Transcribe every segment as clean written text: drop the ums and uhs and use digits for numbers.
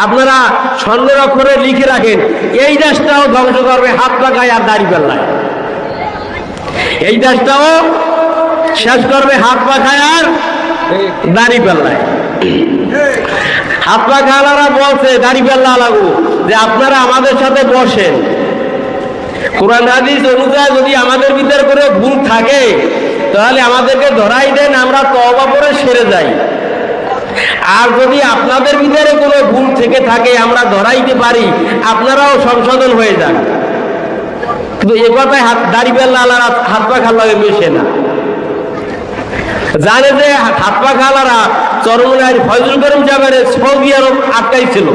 আপনারা স্বর্ণের অক্ষরে লিখে রাখেন, এই দেশটাও ধ্বংস করবে হাত পাখায় আর দাড়িপাল্লায়। এই দেশটাও শেষ করবে হাত পাখায় আর দাড়িপাল্লায়। হাত পাখাওয়ালারা বলছে দাড়িপাল্লা লাগু যে আপনারা আমাদের সাথে বসেন, কোরআন হাদিস অনুযায়ী যদি আমাদের ভিতরে করে ভুল থাকে তাহলে আমাদেরকে ধরাই দেন, আমরা তওবা করে সেরে যাই। আর যদি আপনাদের ভিতরে কোনো ভুল থেকে থাকে আমরা ধরাইতে পারি, আপনারাও সংশোধন হয়ে যান। কিন্তু এ কথায় দাড়িপাল্লা হাত পা খালারে মেশে না। জানে যে হাত পা খালারা চরমনায় ফয়জুল করিম সাহেবের সৌদি আরব আটকাইছিল।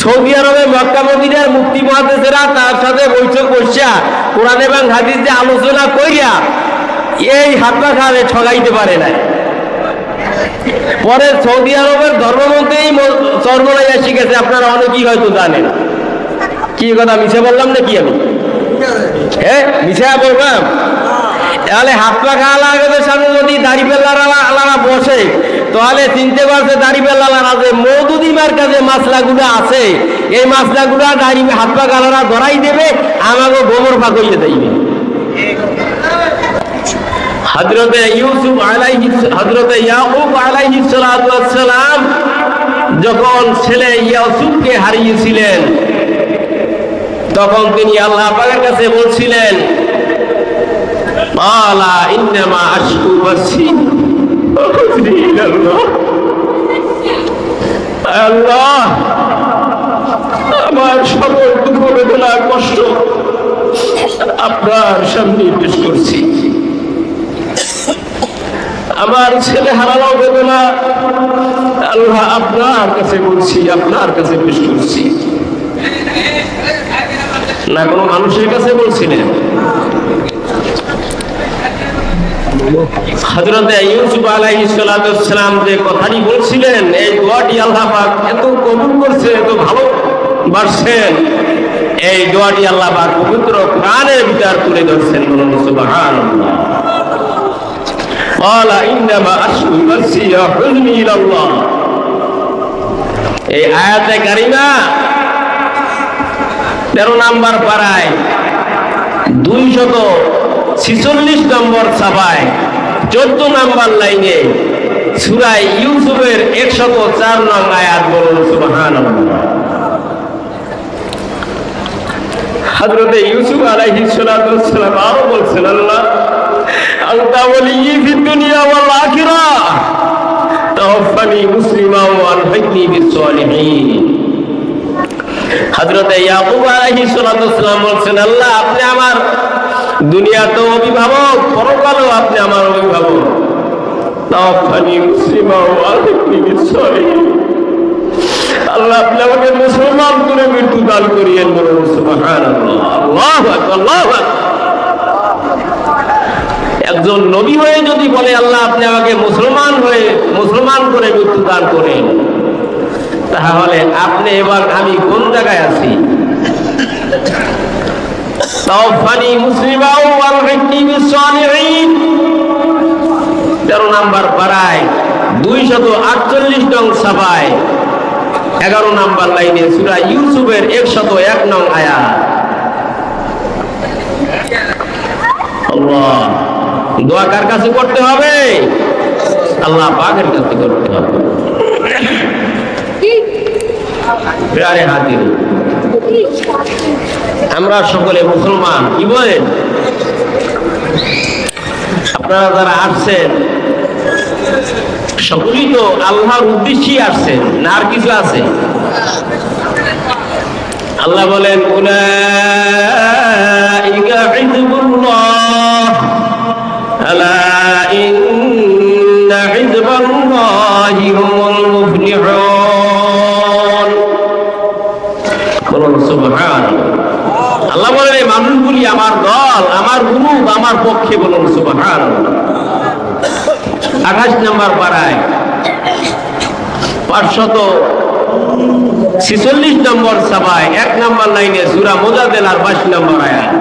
সৌদি আরবে মক্কা মদিনার মুফতি মুহাদ্দিসেরা তার সাথে বৈঠক বসিয়া কোরআন এবং হাদিস দিয়ে আলোচনা কইরা এই হাত পা খালে ঠগাইতে পারে নাই। পরে সৌদি আরবের ধর্মমন্ত্রী চরমনায় এসে গেছে, আপনারা অনেকেই হয়তো জানেন। কি কথা মিছে বললাম নাকি আমি? হ্যাঁ, মিছে বললাম? তাহলে হাত পা খাওয়ালাদের সামনে যদি দাড়িপাল্লারা বসে তাহলে চিনতে পারছে দাড়িপাল্লারা যে মওদুদিমার কাছে মাসলাগুলো আছে, এই মাসলাগুলো হাত পা খাওয়ালারা ধরাই দেবে, আমাকে গোবর ফাঁক হইয়ে দেবে। হযরতে ইয়াকুব আলাইহিস সালাতু ওয়াস সালাম যখন ছেলে ইউসুফকে হারিয়েছিলেন তখন তিনি আল্লাহ পাকের কাছে বলছিলেন, ক্বালা ইন্নামা আশকু বাসি ইলাল্লাহ। আল্লাহ, আমার সকল দুঃখ বেদনা কষ্ট আপনার সামনে পেশ করছি। আমার ছেলে হারানো বেদনা আল্লাহ আপনার কাছে বলছি, আপনার কাছে পেশ করছি। না কোনো মানুষের কাছে বলছিলেন? হযরতে ইউসুফ আলাইহিস সালাতু ওয়াস সালাম যে কথাটি বলছিলেন, এই দোয়াটি আল্লাহ পাক এত কবুল করছে, এত ভালোবাসছেন, এই দোয়াটি আল্লাহ পাক পবিত্র কোরআনের ভিতর তুলে ধরছেন। বলুন সুবহানাল্লাহ। ক্বালা ইন্নামা আশকু বাসি ওয়া হুজনি ইলাল্লাহ। এই আয়াতে কারিমা 13 নম্বর পারায় 246 নম্বর ছাপায় 14 নম্বর লাইনে সূরা ইউসুফের 104 নং আয়াত। বলুন সুবহানাল্লাহ। হযরতে ইউসুফ আলাইহিস সালাতু ওয়াস সালাম আরো বলছেন, আল্লাহ আনতা ওয়ালিয়্যি ফিদ দুনিয়া ওয়াল আখিরাহ তাওফানি মুসলিমান ওয়া আলহিকনি বিস সালিহিন। হযরতে ইয়াকুব আলাইহিস সালাতু ওয়াস সালাম বলছেন, আল্লাহ আপনি আমার দুনিয়াতেও অভিভাবক, পরকালেও আপনি আমার অভিভাবক। তাওফানি মুসলিমান ওয়া আলহিকনি বিস সালিহিন। আল্লাহ আপনি আমাকে মুসলমান করে মৃত্যু দান করিয়েন। বলুন সুবহানাল্লাহ। আল্লাহু আকবার, আল্লাহু আকবার। একজন নবী হয়ে যদি বলে আল্লাহ আপনি আমাকে মুসলমান করে মৃত্যু দান করেন, তাহলে আপনি এবার আমি কোন জায়গায় আছি? তাওফানি মুসলিমান ওয়া আলহিকনি বিস সালিহিন 13 নম্বর পারায় 248 নং ছাপায় 11 নম্বর লাইনে সূরা ইউসুফের 101 নং আয়াত। আল্লাহ, দোয়া কার কাছে করতে হবে? আল্লাহ পাকের কাছে করতে হবে। প্রিয় হাজির, আমরা সকলে মুসলমান, কি বলেন? আপনারা যারা আসছেন সকলেই তো আল্লাহর উদ্দেশ্যেই আসছেন, না আর কিছু আছে? আল্লাহ বলেন, উলাইকা হিজবুল্লাহ আলা ইন্না হিজবাল্লাহি হুমুল মুফলিহুন। বলুন সুবহানাল্লাহ। আল্লাহ বলেন এই মানুষগুলি আমার দল, আমার গ্রুপ, আমার পক্ষে। বলুন সুবহানাল্লাহ। 28 নম্বর পারায় 546 নম্বর ছাপায় 1 নম্বর লাইনে সূরা মুজাদালার 22 নম্বর আয়াত।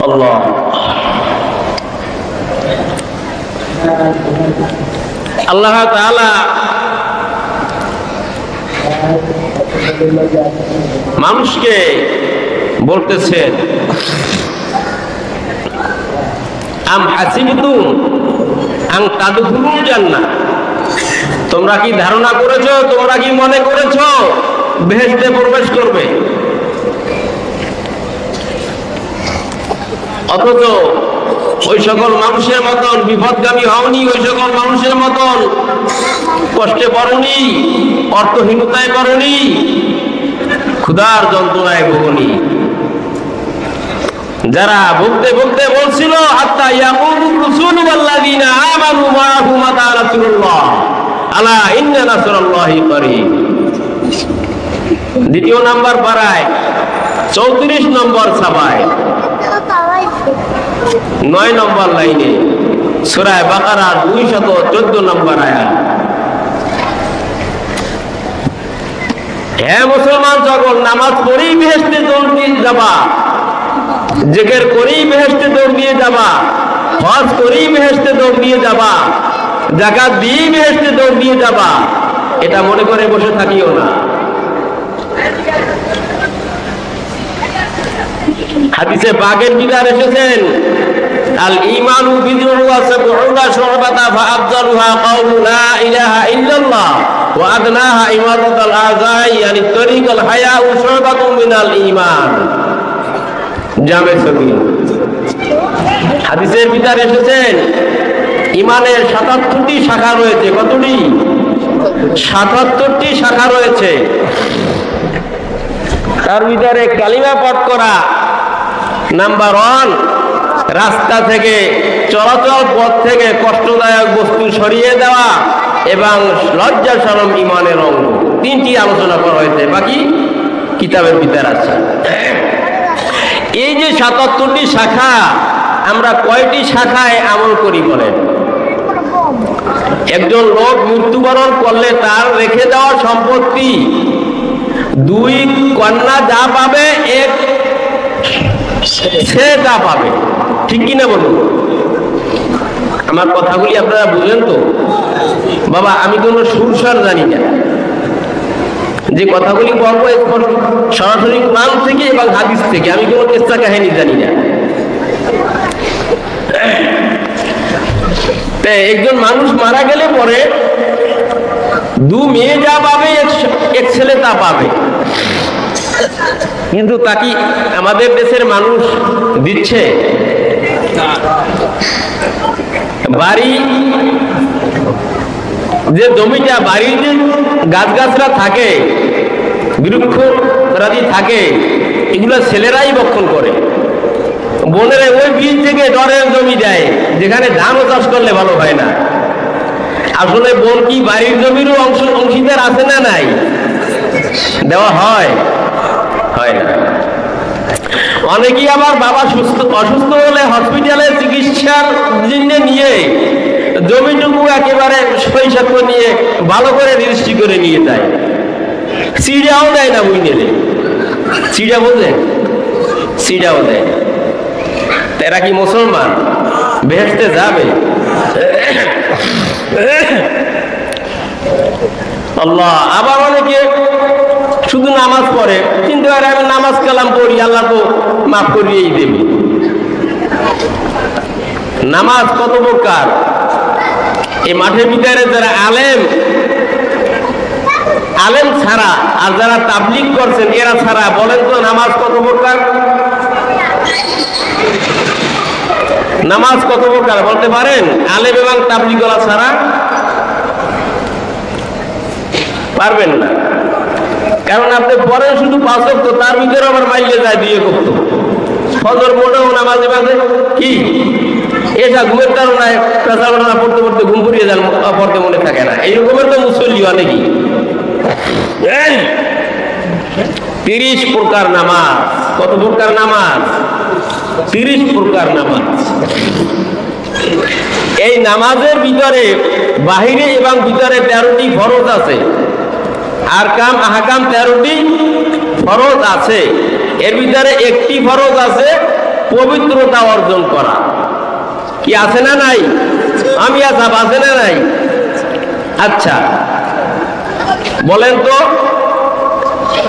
আল্লাহ, আল্লাহ তাআলা মানুষকে বলতেছেন, আম হাসিবতুম আন তাদখুলুল জান্নাহ, তোমরা কি ধারণা করেছো, তোমরা কি মনে করেছো বেহেশতে প্রবেশ করবে? অথচ ওই সকল মানুষের মতন বিপদগামী হওনি, ওই সকল মানুষের মতন কষ্টে পড়নি, অর্থহীনতায় পড়নি, ক্ষুধার যন্ত্রণায় ভোগনি, যারা ভুগতে ভুগতে বলছিল হাত্তা ইয়াকুলুর রাসূলু ওয়াল্লাযীনা আমানু মাআহু মাতা রাসূলুল্লাহ আলা ইন্না নাসরাল্লাহি করিব। দ্বিতীয় নাম্বার পারায় 34 নম্বর ছাপায় 9 নম্বর লাইনে সূরা বাকারা 214 নম্বর আয়াত। হে মুসলমান, যখন নামাজ পড়েই বেহেশতে দৌড় দিয়ে যাবা, জিকির করেই বেহেশতে দৌড় দিয়ে যাবা, হজ করেই বেহেশতে দৌড় দিয়ে যাবা, যাকাত দিয়েই বেহেশতে দৌড় দিয়ে যাবা, এটা মনে করে বসে থাকিও না। হাদিসে পাকের বিধান এসেছেন, আল ঈমানু বিদউন ওয়া সাবউনা শু'বাতা ফাআফদালুহা কাউলু লা ইলাহা ইল্লাল্লাহ ওয়া আদনাহা ইমাদাতুল আযাই ইয়ানি তরিকুল হায়াউ শু'বাতুম মিনাল ঈমান। জামে সগীর হাদিসের ভিতরে এসেছেন, ঈমানের ৭৭টি শাখা রয়েছে। কতটি? ৭৭টি শাখা রয়েছে। তার ভিতরে কালিমা পাঠ করা নাম্বার 1, রাস্তা থেকে চলাচল পথ থেকে কষ্টদায়ক বস্তু সরিয়ে দেওয়া এবং লজ্জা শরম ঈমানের অঙ্গ। 3টি আলোচনা করা হয়েছে, বাকি কিতাবের ভিতরে আছে। এই যে ৭৭টি শাখা, আমরা কয়টি শাখায় আমল করি বলেন? একজন লোক মৃত্যুবরণ করলে তার রেখে দেওয়া সম্পত্তি 2 কন্যা যা পাবে, 1 সে যা পাবে। ঠিক কিনা বলুন? আমার কথাগুলি আপনারা বুঝেন তো? বাবা, আমি কোনো সুরসার জানি না, যে কথাগুলি বলবো সরাসরি কোরআন থেকে এবং হাদিস থেকে, আমি কোনো কিসসা কাহিনী জানি না। একজন মানুষ মারা গেলে পরে 2 মেয়ে যা পাবে, 1 ছেলে তা পাবে, কিন্তু তা কি আমাদের দেশের মানুষ দিচ্ছে? বাড়ি যে জমিটা, বাড়ির যে গাছগাছরা থাকে, বৃক্ষরাজি থাকে, এগুলো ছেলেরাই বক্ষণ করে। বোনেরা ওই বীজ থেকে ডরের জমি দেয়, যেখানে ধানও চাষ করলে ভালো হয় না। আসলে বোন কি বাড়ির জমিরও অংশীদার আছে না নাই? দেওয়া হয়? হয় না। অনেকেই আবার বাবা অসুস্থ হলে হসপিটালে চিকিৎসার জন্য নিয়ে জমিটুকু একেবারে শৈশব নিয়ে ভালো করে রেজিস্ট্রি করে নিয়ে যায়, সিডাও দেয় না। বুঝলে সিডা বোঝে? সিডাও দেয়। এরা কি মুসলমান? বেহেশতে যাবে? আল্লাহ। আবার অনেকে শুধু নামাজ পড়ে, কিন্তু আর আমি নামাজ কালাম পড়ি, আল্লাহ তো মাফ করিয়েই দেবে। নামাজ কত প্রকার! এই মাঠের ভিতরে যারা আলেম ছাড়া আর যারা তাবলীগ করছেন এরা ছাড়া, বলেন তো নামাজ কত প্রকার? নামাজ কত প্রকার বলতে পারেন? আলেম এবং তাবলীগওয়ালা ছাড়া পারবেন না। কারণ আপনি পরে শুধু 5 ওয়াক্ত, তার ভিতরে আবার মাইলে যায় 2 ওয়াক্ত। ফজর পড়েও নামাজে মাঝে কি এসা ঘুমের তাড়নায় পেশা ঘটনা পড়তে পড়তে ঘুম পড়িয়ে যান, পড়তে মনে থাকে না। এইরকমের তো মুসল্লি অনেকই। 30 প্রকার নামাজ। কত প্রকার নামাজ? 30 প্রকার নামাজ। এই নামাজের ভিতরে বাহিরে এবং ভিতরে 13টি ফরজ আছে, আরকাম আহকাম 13টি ফরজ আছে। এর ভিতরে একটি ফরজ আছে পবিত্রতা অর্জন করা। কি আছে না নাই? আমি আসাব আছে না নাই? আচ্ছা বলেন তো,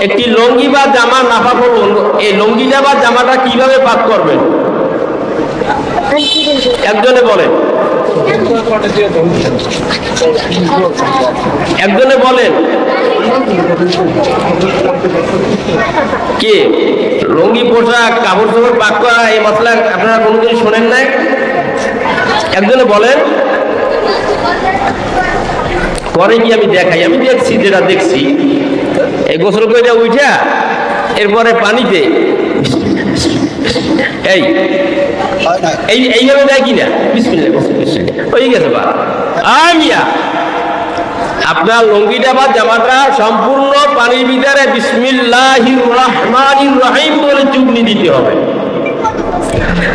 একটি লুঙ্গি বা জামা নাফা করুন, এই লুঙ্গিটা বা জামাটা কিভাবে পাক করবেন? একজনে বলেন, একজনে বলেন। কি লুঙ্গি পোশাক কাপড় চোপড় পাক করা এই মশলা আপনারা কোনোদিন শোনেন নাই? একজনে বলেন। পরে কি আমি দেখাই, আমি দেখছি, যেটা দেখছি এই গোসল করে উঠা এরপরে পানিতে এইভাবে দেয় কিনা বিসমিল্লাহ হয়ে গেছে বা আমিয়া। আপনার লুঙ্গিটা বা জামাটা সম্পূর্ণ পানির ভিতরে বিসমিল্লাহির রহমানির রহিম বলে চুবনি দিতে হবে।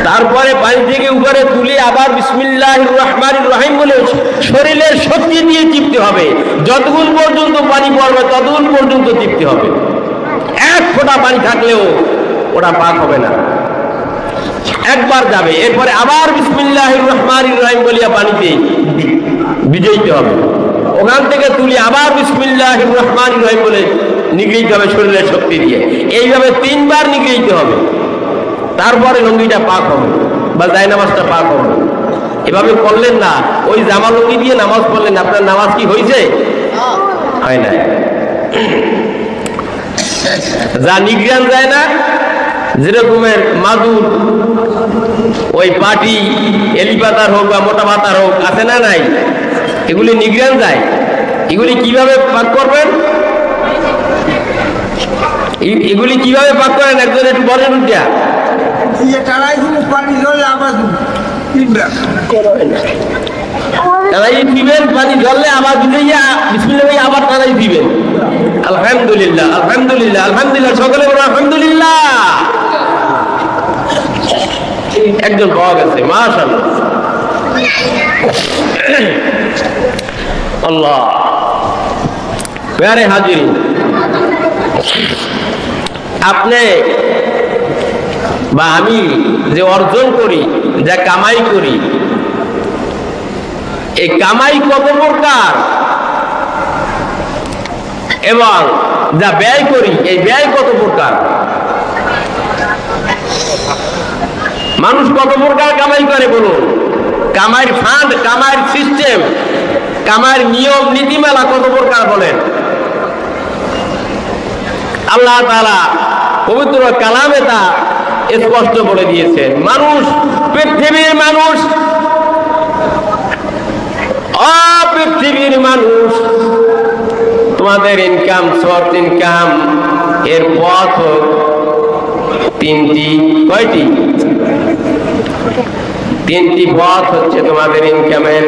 তারপরে পানি থেকে উপরে তুলে আবার বিসমিল্লাহির রহমানির রহিম বলে শরীরের শক্তি দিয়ে টিপতে হবে। যতক্ষণ পর্যন্ত পানি পড়বে ততক্ষণ পর্যন্ত টিপতে হবে। এক ফোঁটা পানি থাকলেও ওটা পাক হবে না, একবার যাবে। এরপরে আবার বিসমিল্লাহির রহমানির রহিম বলিয়া পানিতে ভিজাইতে হবে। ওখান থেকে তুলে আবার বিসমিল্লাহির রহমানির রহিম বলে নিগড়াইতে হবে শরীরের শক্তি দিয়ে। এইভাবে 3 বার নিগড়াইতে হবে, তারপরে লুঙ্গিটা পাক হবে বা জায়নামাজটা পাক হবে। এভাবে করলেন না, ওই জামা লুঙ্গি দিয়ে নামাজ পড়লেন, আপনার নামাজ কি হয়েছে? হয় না। যা নিগড়ান যায় না, যেরকমের মাদুর, ওই পাটি এলি পাতার হোক বা মোটা পাতার হোক, আছে না নাই? এগুলি নিগড়ান যায়। এগুলি কিভাবে পাক করবেন? এগুলি কিভাবে পাক করেন একজন একটু বলেন। উঠা তারাই দিবেন, পানি জ্বললে আবার ভিজাইয়া বিসমিল্লাহ আবার তারাই দিবেন। আলহামদুলিল্লাহ আলহামদুলিল্লাহ আলহামদুলিল্লাহ, সকলে বলুন আলহামদুলিল্লাহ। একজন পাওয়া গেছে, মাশাআল্লাহ। আল্লাহ প্যারে হাজির, আপনি বা আমি যে অর্জন করি, যা কামাই করি, এই কামাই কত প্রকার এবং যা ব্যয় করি এই ব্যয় কত প্রকার। মানুষ কত প্রকার কামাই করে বলুন? কামাইয়ের ফান্ড, কামাইয়ের সিস্টেম, কামাইয়ের নিয়ম নীতিমালা কত প্রকার বলেন? আল্লাহ তাআলা পবিত্র কালামে তা স্পষ্ট বলে দিয়েছেন। মানুষ, পৃথিবীর মানুষ, পৃথিবীর মানুষ, তোমাদের ইনকাম, সোর্স ইনকাম এর পথ 3টি। কয়টি? 3টি পথ হচ্ছে তোমাদের ইনকামের।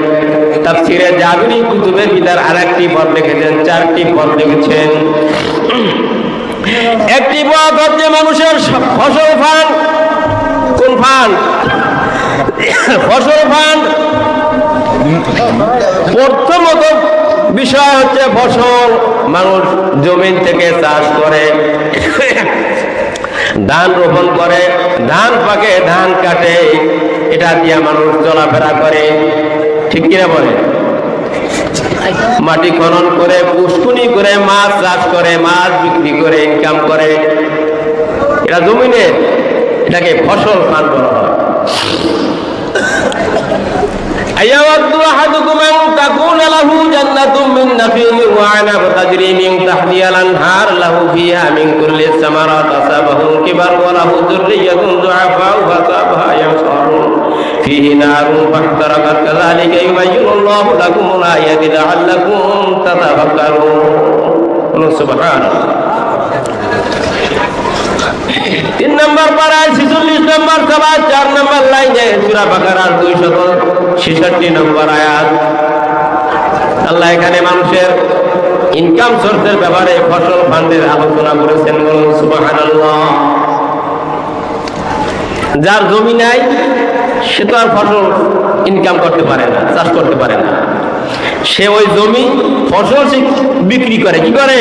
তাফসীরে জাবিরি কুতুবের ভিতর আরেকটি পথ লিখেছেন, 4টি পথ লিখেছেন। একটি পথ হচ্ছে মানুষের ফসল ফান্ড। কোন ফান্ড? ফসল ফান্ড। প্রথমত বিষয় হচ্ছে ফসল। মানুষ জমিন থেকে চাষ করে, ধান রোপণ করে, ধান পাকে, ধান কাটে, এটা দিয়ে মানুষ চলাফেরা করে, ঠিক কিনা বলে? মাটি খনন করে, পুষ্কুনি করে, মাছ চাষ করে, মাছ বিক্রি করে ইনকাম করে, এটা জমিনে, এটাকে ফসল ফান্ড বলা হয়। أيود أحدكم أن تكون له جنة من نخيل وعنب تجري من تحتها الأنهار له فيها من كل الثمرات أصابه الكبر وله ذرية ضعفاء فأصابها إعصار فيه نار فاحترقت كذلك يبين الله لكم الآيات لعلكم تتفكرون سبحان الله 3 নম্বর পারায় 46 নম্বর সভা 4 নম্বর লাইনে সূরা বাকারার 266 নম্বর আয়াত। আল্লাহ এখানে মানুষের ইনকাম সোর্সের ব্যাপারে ফসল ফান্ডের আলোচনা করেছেন। বলুন সুবহানাল্লাহ। যার জমি নাই সে তো আর ফসল ইনকাম করতে পারে না, চাষ করতে পারে না। সে ওই জমি ফসল সে বিক্রি করে। কি করে?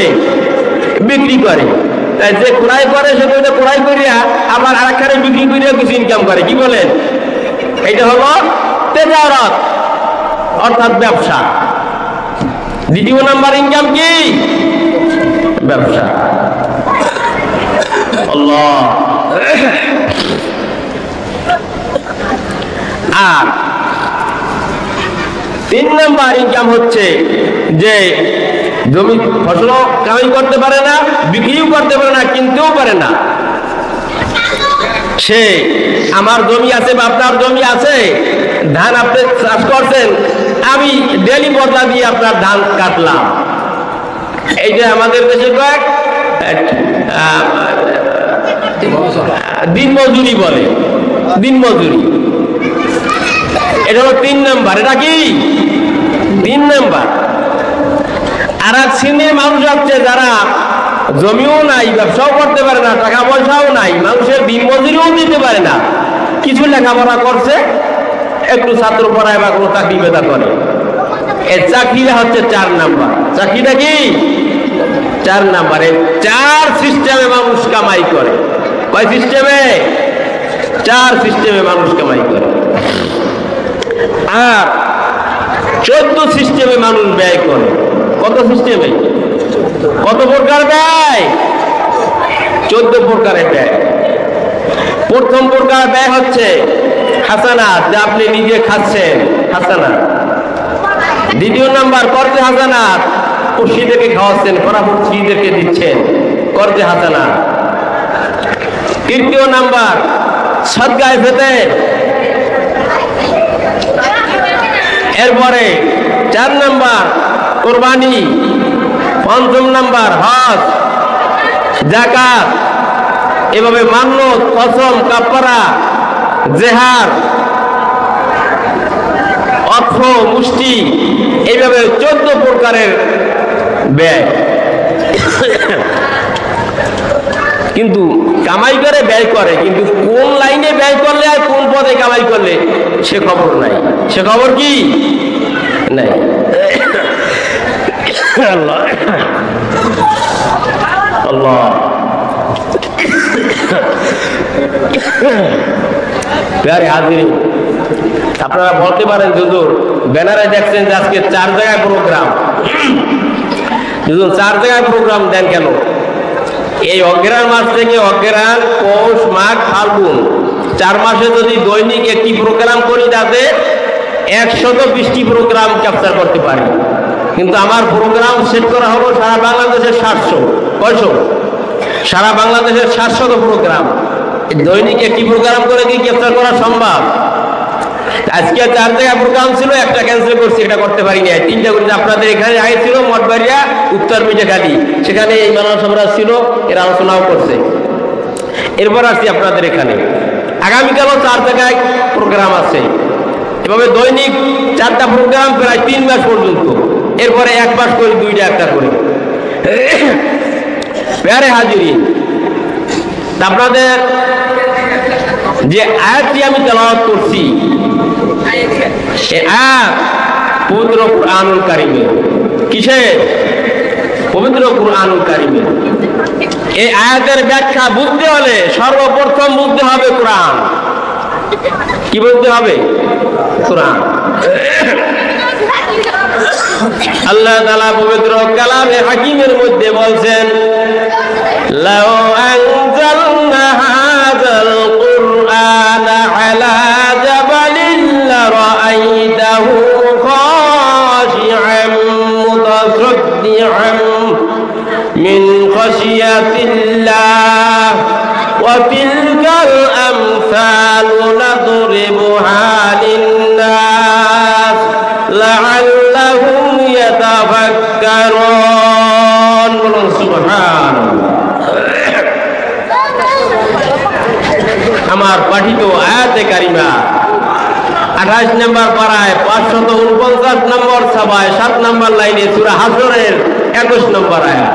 বিক্রি করে। তাই যে ক্রয় করে সে তো ক্রয় করিয়া আবার আরেকখানে বিক্রি করিয়া কিছু ইনকাম করে। কি বলেন? এটা হলো তেজারত, অর্থাৎ ব্যবসা। দ্বিতীয় নাম্বার ইনকাম কি? ব্যবসা। আল্লাহ। আর 3 নাম্বার ইনকাম হচ্ছে যে জমি ফসল কামাই করতে পারে না, বিক্রিও করতে পারে না, কিনতেও পারে না। সে আমার জমি আছে বা আপনার জমি আছে, ধান আপনি চাষ করছেন, আমি ডেলি বদলা দিয়ে আপনার ধান কাটলাম। এই যে আমাদের দেশে কয়েক দিন মজুরি বলে, দিন মজুরি, এটা হলো 3 নাম্বার। এটা কি 3 নাম্বার। আর এক শ্রেণীর মানুষ আছে যারা জমিও নাই, ব্যবসাও করতে পারে না, টাকা পয়সাও নাই, মানুষের দিন মজুরিও দিতে পারে না, কিছু লেখাপড়া করছে, একটু ছাত্র পড়ায় বা কোনো চাকরি বেদা করে। এই চাকরিটা হচ্ছে 4 নাম্বার। চাকরিটা কি 4 নাম্বারে। 4 সিস্টেমে মানুষ কামাই করে। কয় সিস্টেমে? 4 সিস্টেমে মানুষ কামাই করে। আর 14 সিস্টেমে মানুষ ব্যয় করে। কত সিস্টেমে? কত প্রকার ব্যয়? 14 প্রকারের ব্যয়। প্রথম প্রকার ব্যয় হচ্ছে হাসানাত, যা আপনি নিজে খাচ্ছেন, হাসানাত। দ্বিতীয় নাম্বার কর্জে হাসানাত, পড়শিদেরকে খাওয়াচ্ছেন, পরামর্শীদেরকে দিচ্ছেন, কর্জে হাসানাত। তৃতীয় নাম্বার সদকায়ে ফিতর। এরপরে 4 নাম্বার কুরবানি, 5ম নাম্বার হজ, যাকাত, এভাবে মান্নত, কসম, কাফারা, জেহার, অর্থ, মুষ্টি, এইভাবে 14 প্রকারের ব্যয়। কিন্তু কামাই করে ব্যয় করে, কিন্তু কোন লাইনে ব্যয় করলে আর কোন পদে কামাই করলে সে খবর নাই। সে খবর কি নাই। আল্লাহ আল্লাহ। প্যারে হাজির, আপনারা বলতে পারেন হুজুর ব্যানারে দেখছেন যে আজকে 4 জায়গায় প্রোগ্রাম, হুজুর 4 জায়গায় প্রোগ্রাম দেন কেন? এই অগ্রহায়ণ মাস থেকে অগ্রহায়ণ, পৌষ, মাঘ, ফাল্গুন 4 মাসে যদি দৈনিক একটি প্রোগ্রাম করি, তাতে 120টি প্রোগ্রাম ক্যাপচার করতে পারি। কিন্তু আমার প্রোগ্রাম সেট করা হলো সারা বাংলাদেশের 700। কয়শো? সারা বাংলাদেশের 700 প্রোগ্রাম। দৈনিক একটি প্রোগ্রাম করে কি ক্যাপচার করা সম্ভব? আজকে 4 জায়গায় প্রোগ্রাম ছিল, একটা ক্যান্সেল করছি, এটা করতে পারিনি। 3টা করেছি। আপনাদের এখানে আগে ছিল মঠবাড়িয়া, উত্তর মিঠাখালী, সেখানে এই মানব সমাজ ছিল, এর আলোচনাও করছে। এরপর আসছি আপনাদের এখানে। আগামীকালও 4 জায়গায় প্রোগ্রাম আছে। এভাবে দৈনিক 4টা প্রোগ্রাম প্রায় 3 মাস পর্যন্ত। এরপরে 1 মাস করে 2টা একটা করে। প্যারে হাজিরিন, আপনাদের যে আয়াতটি আমি তেলাওয়াত করছি, এই আয়াত পবিত্র কুরআনুল কারীমে। কিসের? পবিত্র কুরআনুল কারীমে। এই আয়াতের ব্যাখ্যা বুঝতে হলে সর্বপ্রথম বুঝতে হবে কোরআন। কি বুঝতে হবে? কোরআন। আল্লাহ তাআলা পবিত্র কালামে হাকিমের মধ্যে বলছেন, লাউ আনজালনা হাযাল কুরআনা আলা জাবালিন লারাআইতাহু খাশি'আন মুতাসাদ্দি'আন মিন খাশিয়াতিল্লাহ ওয়া তিলকাল আমসালু নাদরিবুহা লিন-নাস লাআল্লাহুম ইয়াতাফাক্কারুন। বলুন সুবহানাল্লাহ। আমার পাঠিত আয়াতে কারিমা 28 নম্বর পারায় 549 নম্বর সভায় 7 নম্বর লাইনে সূরা হাশরের 21 নম্বর আয়াত।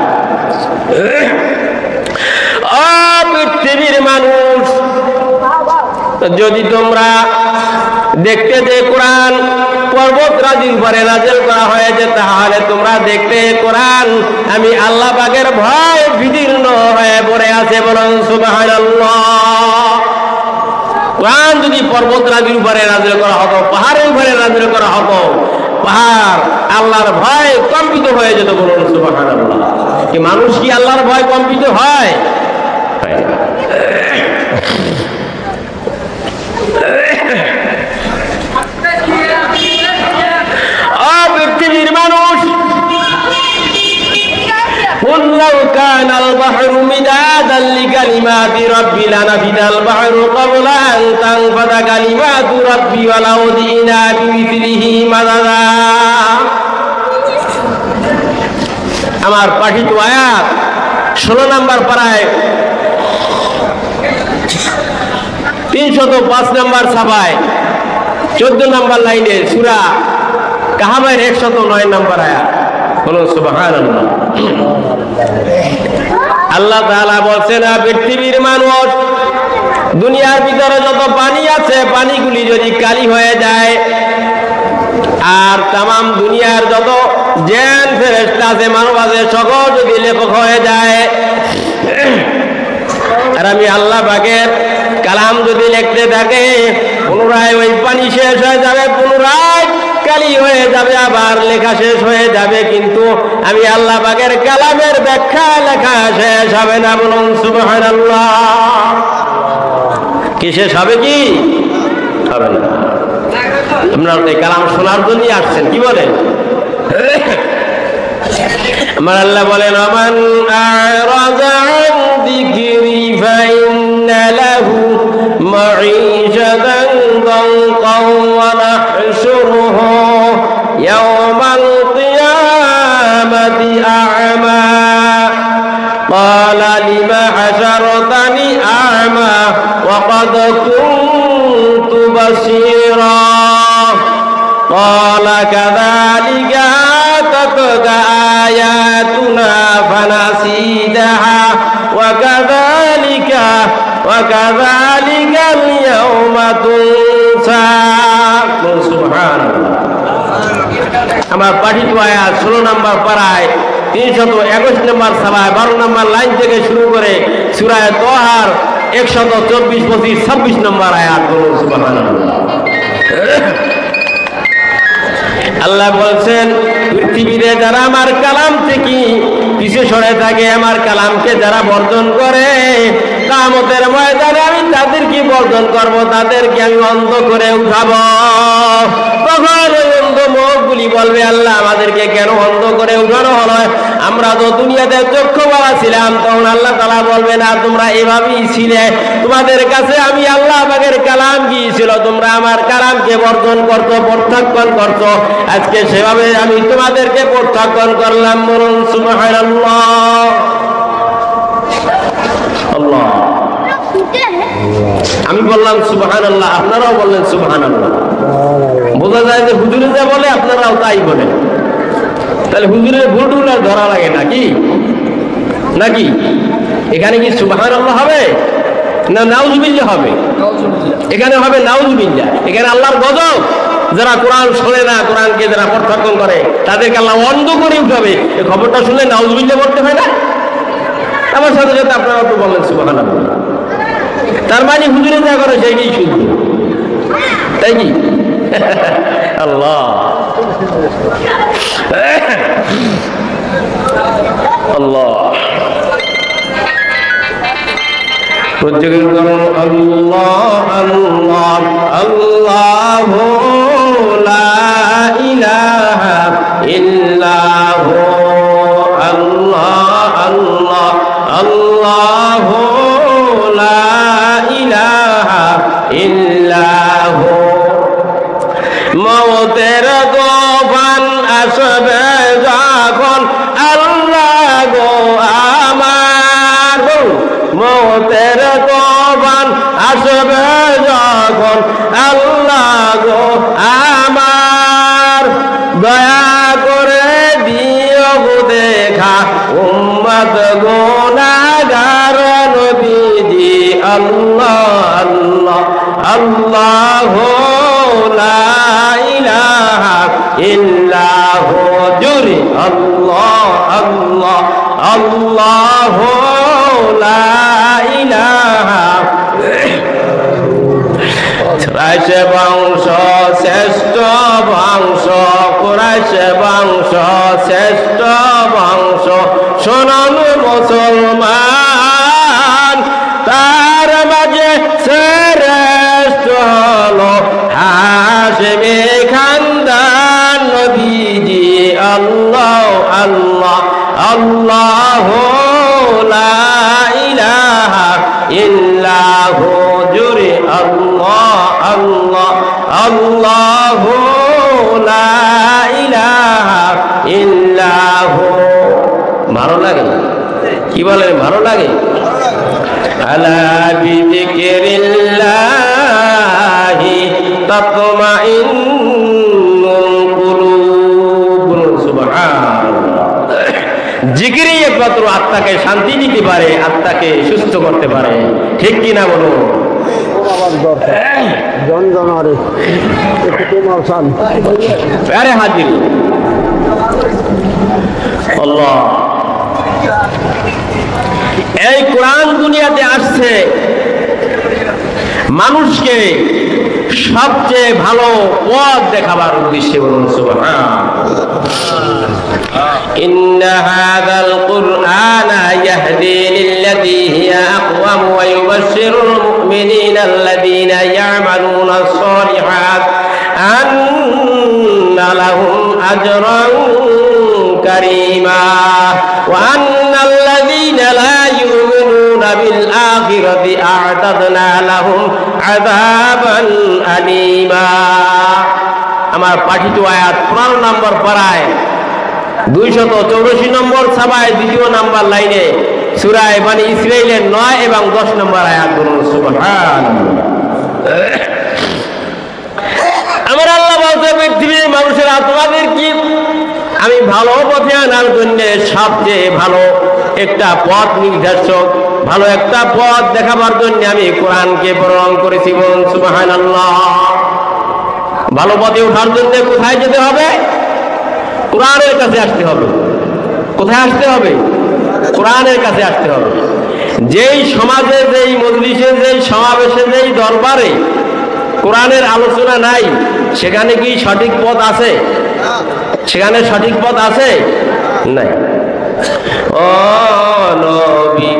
ও পৃথিবীর মানুষ, যদি তোমরা দেখতে যে কোরআন পর্বত রাজির উপরে নাযিল করা হয়েছে, তাহলে তোমরা দেখতে কোরআন আমি আল্লাহ পাকের ভয় বিদীর্ণ হয়ে পড়ে আছে। বলুন সুবহানাল্লাহ। কোরআন যদি পর্বত রাজির উপরে নাযিল করা হতো, পাহাড়ের উপরে নাযিল করা হতো, পাহাড় আল্লাহর ভয় কম্পিত হয়ে যেত। বলুন সুবহানাল্লাহ। কি মানুষ কি আল্লাহর ভয় কম্পিত হয়? পৃথিবীর মানুষ قل لو كان البحر مدادا لكلمات ربي لنفد البحر قبل أن تنفد كلمات ربي ولو جئنا بمثله مددا। আমার পাঠিত আয়াত 16 নম্বর পারায় 305 নম্বর সাফায় 14 নম্বর লাইনে সূরা কাহাবের 109 নম্বর আয়াত। বলুন সুবহানাল্লাহ। আল্লাহ তাআলা বলছেন, পৃথিবীর মানুষ দুনিয়ার ভিতরে যত পানি আছে পানিগুলি যদি কালি হয়ে যায়, আর তামাম দুনিয়ার যত জিন ফেরেশতা আছে মানব আছে সকল যদি লেখক হয়ে যায়, আর আমি আল্লাহ পাকের কালাম যদি লিখতে থাকে, পুনরায় ওই পানি শেষ হয়ে যাবে, পুনরায় কালি হয়ে যাবে, আবার লেখা শেষ হয়ে যাবে, কিন্তু আমি আল্লাহ পাকের কালামের ব্যাখ্যা লেখা শেষ হবে না। বলুন সুবহানাল্লাহ। কি শেষ হবে? কি হবে না? আপনারা এই কালাম শোনার জন্যই আসছেন, কি বলেন? আমার আল্লাহ বলেন, আমান আ'রাযা আন যিকরি ফাইন্না লাহু মাঈশাতান দানকান ওয়া নাহশুরুহু ইয়াওমাল কিয়ামাতি আ'মা ক্বালা লিমা হাশারতানি আ'মা ওয়া ক্বাদ কুনতু বাসীরা ক্বালা কাযালিকা আতাতকা আয়াতুনা ফানাসিতাহা ওয়া কাযালিকা আল ইয়াওমা তুনসা। সুবহানাল্লাহ। আমার পাঠিত আয়াত 16 নম্বর পারায় 321 নম্বর সাফায় 12 নম্বর লাইন থেকে শুরু করে সূরা তাহার 124, 25, 26 নম্বর আয়াত। বলুন সুবহানাল্লাহ। আল্লাহ বলছেন, পৃথিবীতে যারা আমার কালাম থেকে পিছু সরে থাকে, আমার কালামকে যারা বর্জন করে, কিয়ামতের ময়দানে আমি তাদেরকে বর্জন করব, তাদেরকে আমি অন্ধ করে উঠাবো। তখন ওই অন্ধ মুখগুলি বলবে, আল্লাহ আমাদেরকে কেন অন্ধ করে উঠানো হলো? আমরা তো দুনিয়াতে চক্ষু বাবা ছিলাম। তখন আল্লাহ তাআলা বলবে, না, তোমরা এভাবেই ছিলে, তোমাদের কাছে আমি আল্লাহ পাকের কালাম গিয়েছিল, তোমরা আমার কালামকে বর্জন করছো, প্রত্যাখ্যান করছো, আজকে সেভাবে আমি তোমাদেরকে প্রত্যাখ্যান করলাম। বলুন সুবহানাল্লাহ। আল্লাহ, আমি বললাম সুবহানাল্লাহ, আপনারাও বললেন সুবহানাল্লাহ। বোঝা যায় যে হুজুরে যা বলে আপনারাও তাই বলেন। তাহলে হুজুরের ভুল টুল আর ধরা লাগে নাকি? নাকি এখানে কি সুবহানাল্লাহ হবে না নাউজুবিল্লাহ হবে? এখানে হবে নাউজুবিল্লাহ। এখানে আল্লাহর গজব। যারা কোরআন শোনে না, কোরআনকে যারা প্রত্যাখ্যান করে, তাদেরকে আল্লাহ অন্ধ করে উঠাবে। এই খবরটা শুনলে নাউজুবিল্লাহ বলতে হয় না? আমার সাথে সাথে আপনারা তো বললেন সুবহানাল্লাহ। তার মানে হুজুরে যা করে সেইটাই শুনবে, তাই কি? আল্লাহ আল্লাহ প্রত্যেকের করুন আল্লাহ আল্লাহ আল্লাহু লা ইলাহা ইল্লাহু আল্লাহ আল্লাহ আল্লাহু লা ইলাহা ইল্লাহু। মওতের তুফান আসবে যখন আল্লাহ গো আমার, মওতের তুফান আসবে যখন আল্লাহ গো আমার, দয়া করে দিও গো দেখা উম্মত গুনাহগার নবীজি। আল্লাহ আল্লাহ আল্লাহু লা ইলাহা ইল্লাহু। জুরি আল্লাহ আল্লাহ আল্লাহু লা ইলাহা। বংশ শ্রেষ্ঠ বংশ কোরাইশ বংশ শ্রেষ্ঠ বংশ শোনান মুসলমান, তার মাঝে শ্রেষ্ঠ হলো হাশিমি খানদান। নবীজি আল্লাহ আল্লাহ আল্লাহু লা ইলাহা ইল্লাহু, জুরে আল্লাহ আল্লাহ আল্লাহু লা ইলাহা ইল্লাহু। ভালো লাগে? কি বলেন ভালো লাগে? আলা বিযিকরিল্লাহি তাতমাইন্নুল কুলুব। সুবহানাল্লাহ। জিকিরই একমাত্র আত্মাকে শান্তি দিতে পারে, আত্মাকে সুস্থ করতে পারে, ঠিক কিনা বলুন? হাজির আল্লাহ, এই কোরআন দুনিয়াতে আসছে মানুষকে সবচেয়ে ভালো পথ দেখাবার উদ্দেশ্যে। বলুন সুবহানাল্লাহ। ইন্না হাযাল কুরআনা ইয়াহদি লিল্লাযী হিয়া আকওয়াম ওয়া ইউবাশশিরুল মুমিনিনা আল্লাযীনা ইয়া'মালুনাস সালিহাত আন্না লাহুম আজরান কারীমা ওয়া আন্নাল লাযীনা লা ইউমিনুনা বিল আখিরাতি আ'তাদনা লাহুম আযাবান আলীমা। আমার পাঠিত আয়াত 15 নম্বর পারায় 284 নম্বর সভায় 2 নম্বর লাইনে সূরা বনী ইসরাঈলের 9 এবং 10 নম্বর আয়াত। বলুন সুবহানাল্লাহ। আমার আল্লাহ বলতে পৃথিবীর মানুষের আত্মাদের কি আমি ভালো পথে আনার জন্য সবচেয়ে ভালো একটা পথ নির্দেশক, ভালো একটা পথ দেখাবার জন্য আমি কোরআনকে প্রেরণ করেছি। বলুন সুবহানাল্লাহ। ভালো পথে ওঠার জন্য কোথায় যেতে হবে? কোরআনের কাছে আসতে হবে। কোথায় আসতে হবে? কোরআনের কাছে আসতে হবে। যেই সমাজে, যেই মজলিসে, যেই সমাবেশে, যেই দরবারে কোরআনের আলোচনা নাই, সেখানে কি সঠিক পথ আছে? সেখানে সঠিক পথ আছে? নাই। ও নবী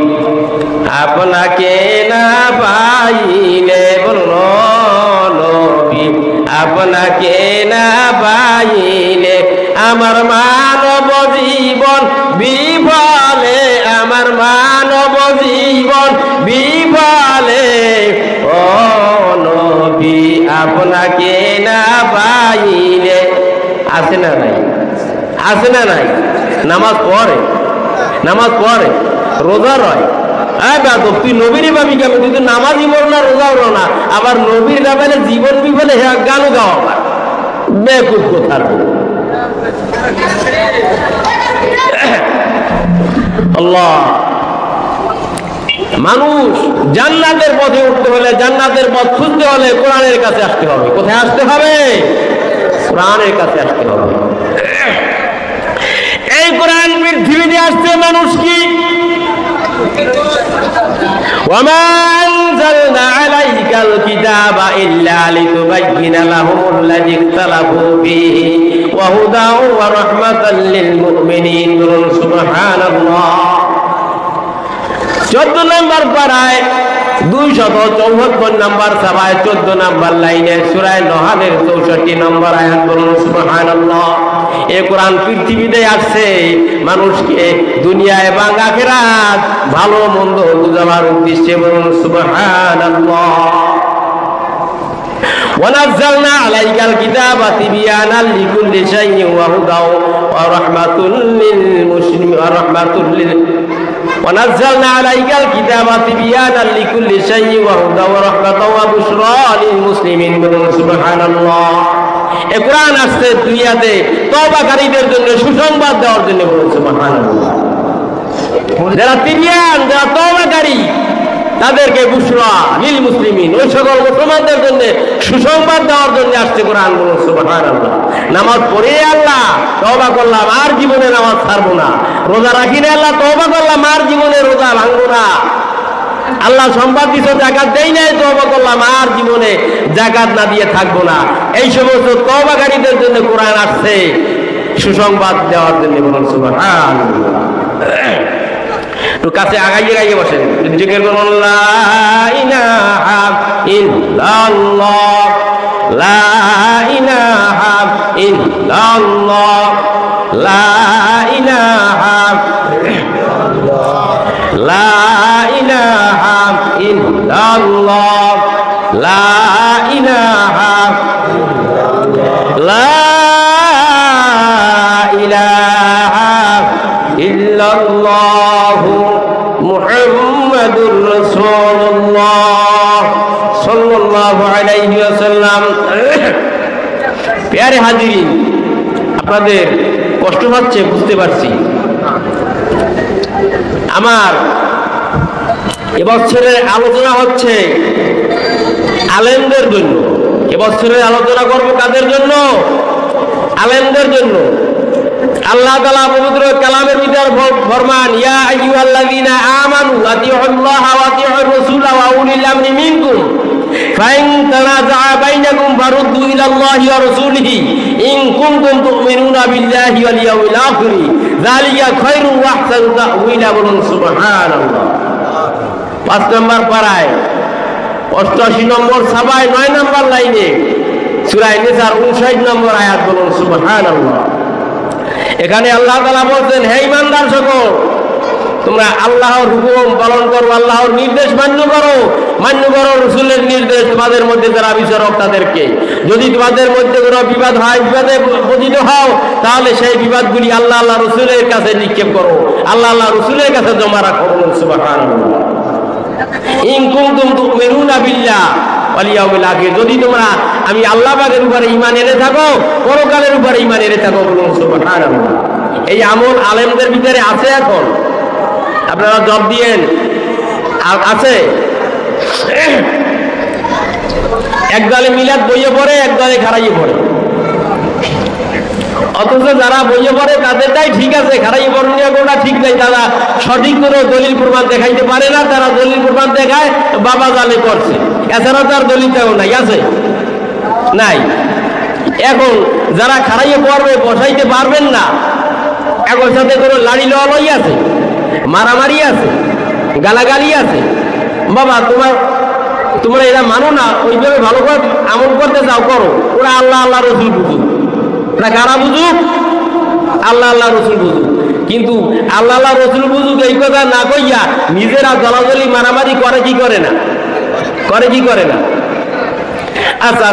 আপনাকে না পাইলে, বলুন নবী আপনাকে না পাইলে আমার মানব জীবন বিফলে, আমার মানব জীবন বিফলে। ও নবী আপনাকে না পাইলে। আছে না নাই? আছে না নাই? নামাজ পড়ে, নামাজ পড়ে, রোজা রয়। তুই নবীর ভাবি কেমন? তুই তো নামাজই বল না, রোজাও রো না, আবার নবীর ব্যাপারে জীবন বিফলে হ্যাঁ গানও গাওয়া আবার বেকুব কোথার। আল্লাহ, মানুষ জান্নাতের পথে উঠতে হলে, জান্নাতের পথ খুঁজতে হলে কোরআনের কাছে আসতে হবে। কোথায় আসতে হবে? কোরআনের কাছে আসতে হবে। এই কোরআন পৃথিবীতে আসছে মানুষ কি ওয়ামা আনজালনা আলাইকাল কিতাবা ইল্লা লিতুবাইয়িনা লাহুমুল্লাযী ইখতালাফু ফীহি ওয়া হুদাও ওয়া রাহমাতাল লিল মুমিনিন। সুবহানাল্লাহ। 14 নম্বর পারায় 274 নম্বর সভায় 14 নম্বর লাইনে সূরা নাহলের 64 নম্বর আয়াত। বলুন সুবহানাল্লাহ। এই কোরআন পৃথিবীতে আসছে মানুষকে দুনিয়া এবং আখিরাত ভালো মন্দ বুঝাবার উদ্দেশ্যে। বলুন সুবহানাল্লাহ। ওয়ানাজ্জালনা আলাইকাল কিতাবা তিবয়ানাল লিকুল্লি শাইইন ওয়া হুদাও ওয়া রাহমাতুল লিল মুসলিমিন ওয়া রাহমাতুল লিল ونزلنا عليك الكتاب تبيانا لكل شيء وهدى ورحمة وبشرى للمسلمين। سبحان الله। এই কোরআন আসছে দুনিয়াতে তওবাকারীদের জন্য সুসংবাদ দেওয়ার জন্য। বলুন সুবহানাল্লাহ। যারা তিবিয়ান, যারা তওবাকারী, তাদেরকে বুশরা লিল মুসলিমিন, ওই সকল মুসলমানদের জন্য সুসংবাদ দেওয়ার জন্য আসছে কোরআন। বলুন সুবহানাল্লাহ। নামাজ পড়ে আল্লাহ তওবা করলাম, আর জীবনে নামাজ ছাড়বো না। রোজা রাখি না আল্লাহ তওবা করলাম, আর জীবনে রোজা ভাঙবো না। আল্লাহ সম্পদ দিছো, জাকাত দেই নাই, তওবা করলাম, আর জীবনে জাকাত না দিয়ে থাকবো না। এই সমস্ত তওবাকারীদের জন্য কোরআন আসছে সুসংবাদ দেওয়ার জন্য। বলুন সুবহানাল্লাহ। একটু কাছে আগাইয়ে গাইয়ে বসেন, জিকির করুন লা ইলাহা ইল্লাল্লাহ, লা ইলাহা ইল্লাল্লাহ, লা ইলাহা লা ইলাহা ইল্লাল্লাহ, লা ইলাহা লা ইলাহা ইল্লাল্লাহ মুহাম্মাদুর রাসূলুল্লাহ সাল্লাল্লাহু আলাইহি ওয়াসাল্লাম। প্যারে হাজিরিন, আপনাদের কষ্ট হচ্ছে বুঝতে পারছি। আমার এবছরের আলোচনা হচ্ছে আলেমদের জন্য। এবছরের আলোচনা করব কাদের জন্য? আলেমদের জন্য। আল্লাহ তাআলা পবিত্র কালামের ভিতর ফরমান, ইয়া আইয়ুহাল্লাযীনা আমানু আতিউল্লাহা ওয়া আতিউর রাসূলা ওয়া উলিল আমরি মিনকুম ফাইন তানাযাআ বাইনাকুম ফারুদ্দু ইলাল্লাহি ওয়া রাসূলিহি ইন কুনতুম তু'মিনুনা বিল্লাহি ওয়াল ইয়াউমিল আখির যালিকা খায়রুন ওয়া আহসানু তা'ওয়িলা। বলুন সুবহানাল্লাহ। 5 নম্বর পারায় 88 নম্বর সভায় 9 নম্বর লাইনে সূরা নিসার 59 নম্বর আয়াত। বলুন সুবহানাল্লাহ। এখানে আল্লাহ তাআলা বলছেন, হে ঈমানদার সকল, তোমরা আল্লাহর হুকুম পালন করো, আল্লাহর নির্দেশ মান্য করো রাসূলের নির্দেশ। তোমাদের মধ্যে যারা বিচারক তাদেরকে, যদি তোমাদের মধ্যে কোনো বিবাদ হয়, বিবাদে পতিত হও, তাহলে সেই বিবাদগুলি আল্লাহ রাসূলের কাছে নিক্ষেপ করো, আল্লাহ রাসূলের কাছে জমা রাখো। সুবহানাল্লাহ। ইন কুনতুম তু'মিনুনা বিল্লাহ ওয়াল ইয়াউমিল আখির, যদি তোমরা আমি আল্লাহ পাকের উপরে ঈমান এনে থাকো, পরকালের উপরে ঈমান এনে থাকো। বলুন সুবহানাল্লাহ। এই আমল আলেমদের ভিতরে আছে এখন? আপনারা জবাব দিয়েন, আছে? এক দলে মিলাদ বইয়ে পড়ে, এক দলে খারাইয়ে পড়ে। অথচ যারা বইয়ে পড়ে তাদেরটাই ঠিক আছে, খারাইয়ে পড়নীয় কোনটা ঠিক নাই। তারা সঠিক কোনো দলিল প্রমাণ দেখাইতে পারে না, তারা দলিল প্রমাণ দেখায় বাবা জালে করছে, এছাড়া তার দলিলটাও নাই, আছে নাই। এখন যারা খারাইয়ে পড়বে বসাইতে পারবেন না, এখন সাথে কোনো লাড়ি লড়াই আছে, মারামারি আছে, গালাগালি আছে। বাবা তোমরা এরা মানো না, ওইভাবে ভালো করে আমল করতে চাও, করো। ওরা আল্লাহ রসুল বুঝুক, ওরা কারা বুঝুক? আল্লাহ রসুল বুঝুক। কিন্তু আল্লাহ রসুল বুঝুক এই কথা না কইয়া নিজেরা দলাদলি মারামারি করে কি করে না? করে কি করে না? আচ্ছা,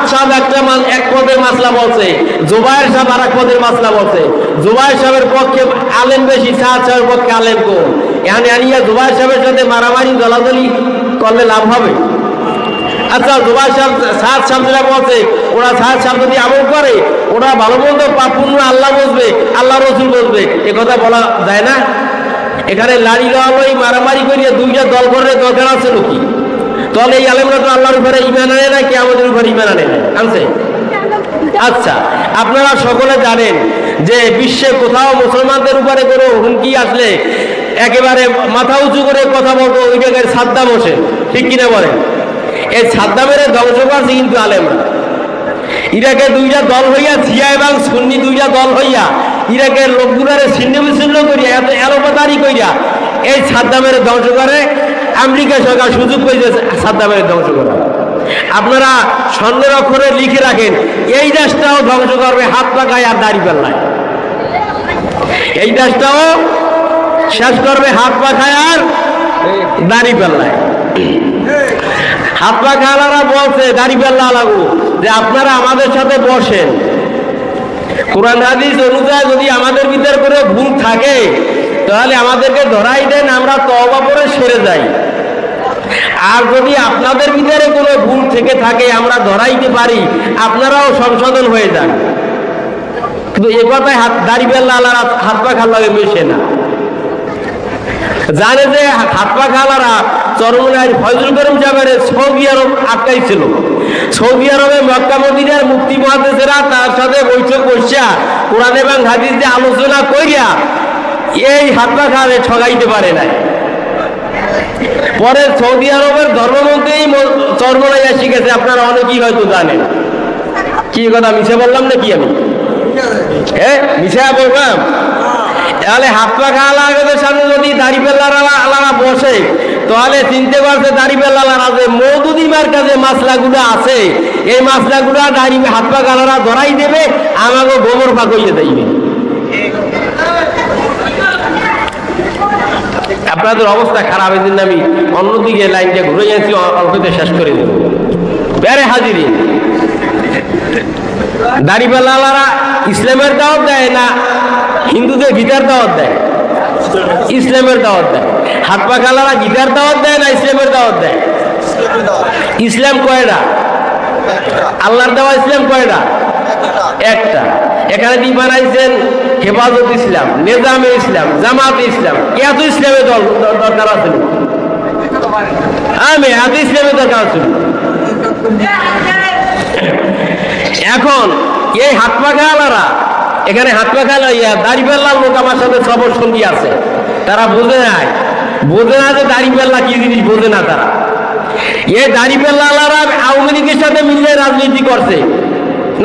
সাদ একটা এক পদের মাসলা বলছে, জুবায়ের সাহেব আর এক পদের মাসলা বলছে। জুবায়ের সাহেবের পক্ষে আলেম বেশি, সাদ সাহেবের পক্ষে আলেম কম। এখানে আনিয়া জুবায়ের সাহেবের সাথে মারামারি দলাদলি করলে লাভ হবে? আচ্ছা, জুবায়ের সাহেব সাদ সাহেব যেটা বলছে, ওরা সাদ সাহেব যদি আমল করে, ওরা ভালো মন্দ পূর্ণ আল্লাহ বুঝবে, আল্লাহ রসুল বুঝবে, এ কথা বলা যায় না? এখানে লাড়ি লড়াই মারামারি করিয়া দুইটা দল করে দরকার আছে নাকি? তাহলে এই আলেমরা তো আল্লাহর উপরে ঈমান আনে না, কিয়ামতের উপরে ঈমান আনে না, আনছে? আচ্ছা, আপনারা সকলে জানেন যে বিশ্বে কোথাও মুসলমানদের উপরে কোনো হুমকি আসলে একেবারে মাথা উঁচু করে কথা বলতো ওই জায়গায় সাদ্দাম হোসেন, ঠিক কিনা বলেন? এই সাদ্দামের ধ্বংস করছে কিন্তু আলেমরা। ইরাকে দুইটা দল হইয়া, শিয়া এবং সুন্নি দুইটা দল হইয়া ইরাকের লোকগুলারে ছিন্ন বিচ্ছিন্ন করিয়া, এত এলোপাতারি করিয়া এই সাদ্দামের ধ্বংস করে। আমেরিকা সরকার সুযোগ পেয়েছে সাদ্দামের ধ্বংস করা। আপনারা স্বর্ণের অক্ষরে লিখে রাখেন, এই দেশটাও ধ্বংস করবে হাত পাখায় আর দাড়ি পাল্লায়। এই দেশটাও শেষ করবে হাত পাখায় আর দাড়ি পাল্লায়। হাত পাখাওয়ালারা বলছে দাড়ি পাল্লা লাগু যে আপনারা আমাদের সাথে বসেন, কোরআন হাদিস অনুযায়ী যদি আমাদের ভিতরে করে ভুল থাকে তাহলে আমাদেরকে ধরাই দেন, আমরা তওবা করে সেরে যাই। আর যদি আপনাদের ভিতরে কোনো ভুল থেকে থাকে আমরা ধরাইতে পারি, আপনারাও সংশোধন হয়ে যান। কিন্তু এ কথায় দাড়ি পাল্লা হাত পা খাল্লাকে মেশে না। জানে যে হাত পা খালারা চরমনায় ফয়জুল করিম সাহেবের সৌদি আরব আটকাইছিল। সৌদি আরবে মক্কা মদিনার মুফতি মুহাদ্দিসেরা তার সাথে বৈঠক বসিয়া কোরআন এবং হাদিস দিয়ে আলোচনা করিয়া এই হাত পা খালে ঠগাইতে পারে না। পরে সৌদি আরবের ধর্মমন্ত্রী চরমনাইয়া শিখেছে, আপনারা অনেকেই হয়তো জানেন। কি কথা মিশে বললাম নাকি আমি? হ্যাঁ, মিশে বললাম। তাহলে হাত পা খাওয়ালাদের সামনে যদি দাড়িপাল্লারা বসে, তাহলে চিনতে পারছে দাড়িপাল্লারা যে মৌদুদিমার কাছে মাসলাগুলো আছে, এই মাসলাগুলো হাত পা খাওয়ালারা ধরাই দেবে, আমাকে গোবর ফাঁক হইয়ে দেবে। আপনাদের অবস্থা খারাপ, এই জন্য আমি অন্যদিকে লাইনটা ঘুরে যাচ্ছি, অল্পতে শেষ করে দেব। বেড়ে হাজিরি, দাড়িপাল্লারা ইসলামের দাওয়াত দেয় না হিন্দুদের গীতার দাওয়াত দেয়? ইসলামের দাওয়াত দেয়। হাত পা খালারা গীতার দাওয়াত দেয় না ইসলামের দাওয়াত দেয়? ইসলাম কয়টা? আল্লাহর দেওয়া ইসলাম কয়টা? একটা। এখানে কি বানাইছেন? হেফাজত ইসলাম, নিজামে ইসলাম, জামাতে ইসলাম। এত ইসলামের দরকার আছে? আমি এত ইসলামের দরকার আছে? এখন এই হাত পা খালারা, এখানে হাত পা খালা দাড়িপাল্লার লোক আমার সাথে সবর সঙ্গী আছে, তারা বোঝে না যে দাড়িপাল্লা কি জিনিস, বোঝে না তারা। এই দাড়িপাল্লারা আওয়ামী লীগের সাথে মিলে রাজনীতি করছে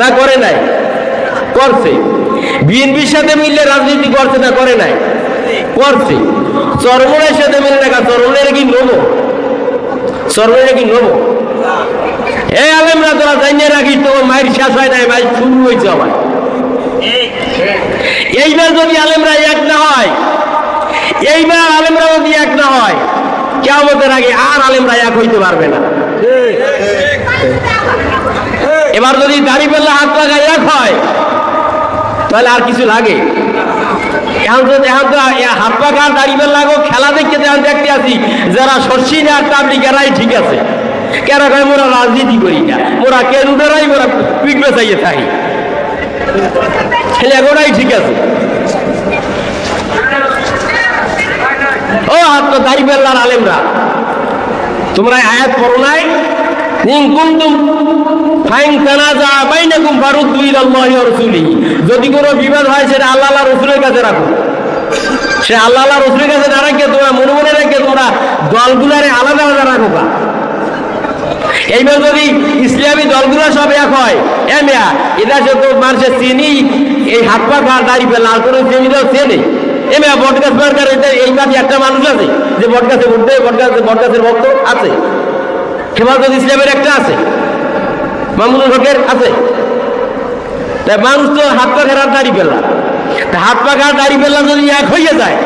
না করে নাই? করছে। বিএনপির সাথে মিলে রাজনীতি করছে না করে নাই? করছে। চরমনের সাথে মিলে দেখা, চরমনের কি নেবো? চরমনের কি নেবো? এই আলেমরা তোরা জানিয়ে রাখিস, তোমার মায়ের শেষ হয় নাই, মায়ের শুরু হয়েছে আমার। এইবার যদি আলেমরা এক না হয়, এইবার আলেমরা যদি এক না হয়, কিয়ামতের আগে আর আলেমরা এক হইতে পারবে না। এবার যদি দাড়িপাল্লা হাত লাগায় এক হয়, তাহলে আর কিছু লাগে? এখন তো হাত পা কার দাড়িপাল্লা খেলা দেখতে আসি, যারা শর্ষিন আর তাবলিগেরাই ঠিক আছে। কেন কয় মোরা রাজনীতি করি না, মোরা কেন্দ্রাই মোরা পিকবে চাইয়ে থাকি, ছেলে গোড়াই ঠিক আছে। ও হাত দাড়িপাল্লার আলেমরা, তোমরা আয়াত পড়ো নাই? যদি কোনো বিবাদ হয় সেটা আল্লাহ রসুলের কাছে রাখো। সে আল্লাহ রসুলের কাছে না রাখে তোমরা মনে মনে রেখে তোমরা দলগুলারে আলাদা আলাদা রাখো। এইবার যদি ইসলামী দলগুলো সব এক হয়, এটা সে তো মানুষের চিনি, এই হাত পা খা দাড়িপাল্লা আর কোনো জমিদার চেনে? বটগাছ সরকার এই কাজে একটা মানুষ আছে যে বটগাছে উঠবে, বটগাছের ভক্ত আছে। হেফাজত ইসলামের একটা আছে, মামুনুল হকের আছে। তাই মানুষ তো হাত পা খার দাড়িপাল্লা, হাত পা খার দাড়িপাল্লা যদি এক হয়ে যায়,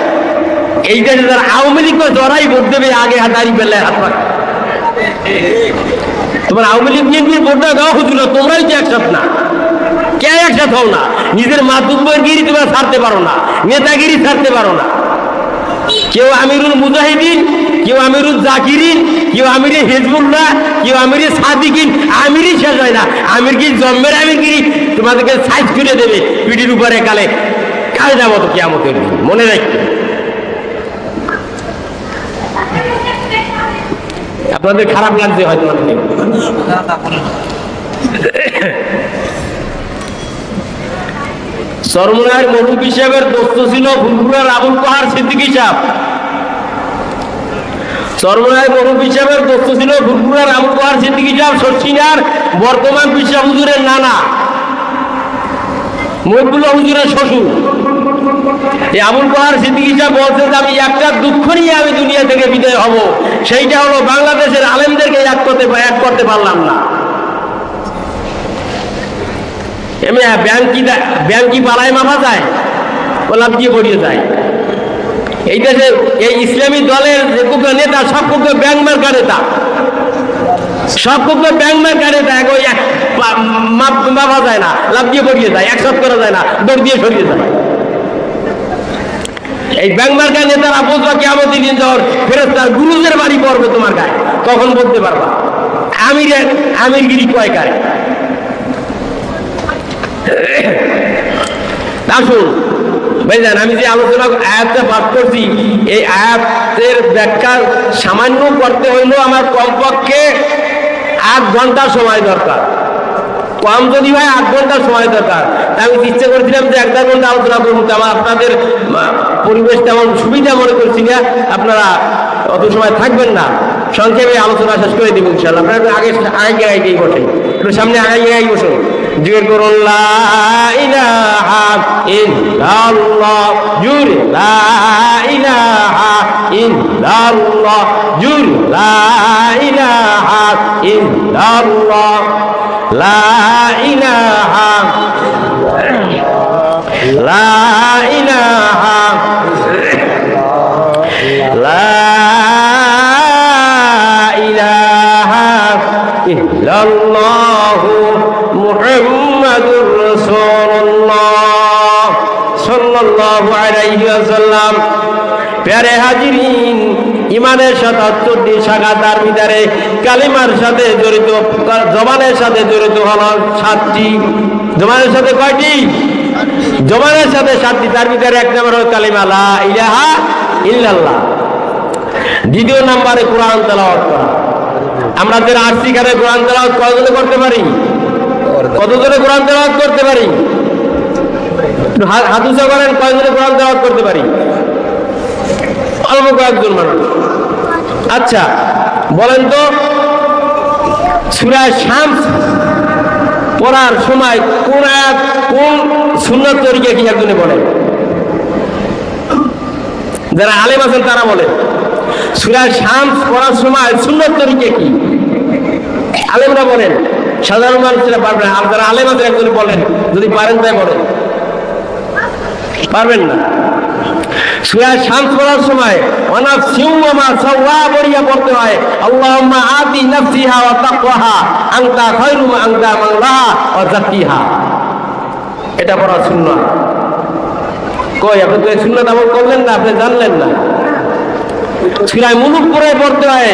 এই দেশে যারা আওয়ামী লীগ জড়াই ভোট দেবে আগে দাড়িপাল্লায় হাত পা। তোমার আওয়ামী লীগ বিএনপির ভোটটা দেওয়া হচ্ছিল, তোমরাই তো একসাথ না। কে একসাথ হও না? নিজের মাতুব্বরগিরি তোমরা ছাড়তে পারো না, নেতাগিরি ছাড়তে পারো না। কেউ আমিরুল মুজাহিদিন, কেউ আমিরুল জাকিরিন, কেউ আমিরে হিজবুল্লাহ, কেউ আমিরে সাদিকিন। আমিরই শেষ হয় না, আমির কি জন্মের আমিরগিরি তোমাদেরকে সাইজ করে দেবে পিঠির উপরে কালে কায়দা মতো কিয়ামতের দিন। মনে রাখবে, আপনাদের খারাপ লাগছে হয়তো অনেকে। চরমনাইয়ের মরুফি সাহেবের দোস্ত ছিল ফুলপুরার আবুল পাহাড় সিদ্দিকী সাহেব। চরমনাইয়ের মরুফি সাহেবের দোস্ত ছিল ফুলপুরার আবুল পাহাড় সিদ্দিকী সাহেব, সরসিনার বর্তমান পিসা হুজুরের নানা, মকবুল হুজুরের শ্বশুর। এই আবুল পাহাড় সিদ্দিকী সাহেব বলছেন যে আমি একটা দুঃখ নিয়ে আমি দুনিয়া থেকে বিদায় হব, সেইটা হলো বাংলাদেশের আলেমদেরকে এক করতে পারলাম না। ব্যাংকি পাড়ায় মাফা যায়, ওলাপ দিয়ে পড়িয়ে যায়। এই দেশে এই ইসলামী দলের যে নেতা সব কুকে ব্যাংক মার্কা নেতা, সব কুকে ব্যাংক মার্কা নেতা। মাফা যায় না, লাভ দিয়ে পড়িয়ে যায়, একসাথ করা যায় না, দৌড় দিয়ে সরিয়ে যায়। এই ব্যাংক মার্কা নেতারা বুঝবা কিয়ামতের দিন যখন ফেরেশতার গুরুজের বাড়ি পড়বে তোমার গায়ে, তখন বলতে পারবা আমিরগিরি কয় কারে। আসুন ভাইজান, আমি যে আলোচনা আয়াতটা পাঠ করছি, এই আয়াতের ব্যাখ্যা সামান্য করতে হইলেও আমার কমপক্ষে 8 ঘন্টা সময় দরকার। কম যদি হয় 8 ঘন্টা সময় দরকার। আমি ইচ্ছে করেছিলাম যে 1-1.5 ঘন্টা আলোচনা করবো, আমার আপনাদের পরিবেশ তেমন সুবিধা মনে করছি না, আপনারা অত সময় থাকবেন না, সংক্ষেপে আলোচনা শেষ করে দিব ইনশাআল্লাহ। আপনারা আগে আগেই বসেন, একটু সামনে আগেই বসুন, জিকির করুন লা ইলাহা ইল্লাল্লাহ, জুরে লা ইলাহা ইল্লাল্লাহ, জুরে লা ইলাহা ইল্লাল্লাহ, লা ইলাহা লা ইলাহা লা ইলাহা ইল্লাল্লাহু মুহাম্মাদুর রাসূলুল্লাহ সাল্লাল্লাহু আলাইহি ওয়াসাল্লাম। প্যারে হাজিরিন, ইমানের সাথে 14 শাখা, তার ভিতরে কালিমার সাথে জড়িত, জবানের সাথে জড়িত হলো 7টি। জবানের সাথে কয়টি? জবানের সাথে 7টি, তার ভিতরে এক নম্বর হলো কালিমা লা ইলাহা ইল্লাল্লাহ। দ্বিতীয় নম্বরে কোরআন তেলাওয়াত করা। আমরা যারা আসছি এখানে কোরআন তেলাওয়াত কতজনে করতে পারি? কতজনে কোরআন তেলাওয়াত করতে পারি? হাত উঁচা করেন, কয়জনে কোরআন তেলাওয়াত করতে পারি? অল্প কয়েকজন মানুষ। আচ্ছা বলেন তো, সূরা শামস পড়ার সময় কোন আয়াত, কোন সুন্নাত তরিকা কি একজনে বলেন? যারা আলেম আছেন তারা বলেন সূরা শামস পড়ার সময় সুন্নাত তরিকা কি? আলেমরা বলেন, সাধারণ মানুষরা পারবেন। আর যারা আলেম আছেন একজনে বলেন, যদি পারেন তাই বলেন। পারবেন না? সূরা শামস পড়ার সময় ওয়ানাফসিউ ওয়া মা সাওয়া বলিয়া পড়তে হয় আল্লাহুম্মা আতি নাফসিহা ওয়া তাকওয়াহা আনতা খায়রু মান আনতা মান লাহা ওয়া যাক্কিহা। এটা পড়া সুন্নাত। কই আপনি তো এই সুন্নাত আমল করলেন না, আপনি জানলেন না। সূরা মুলুক পড়ে পড়তে হয়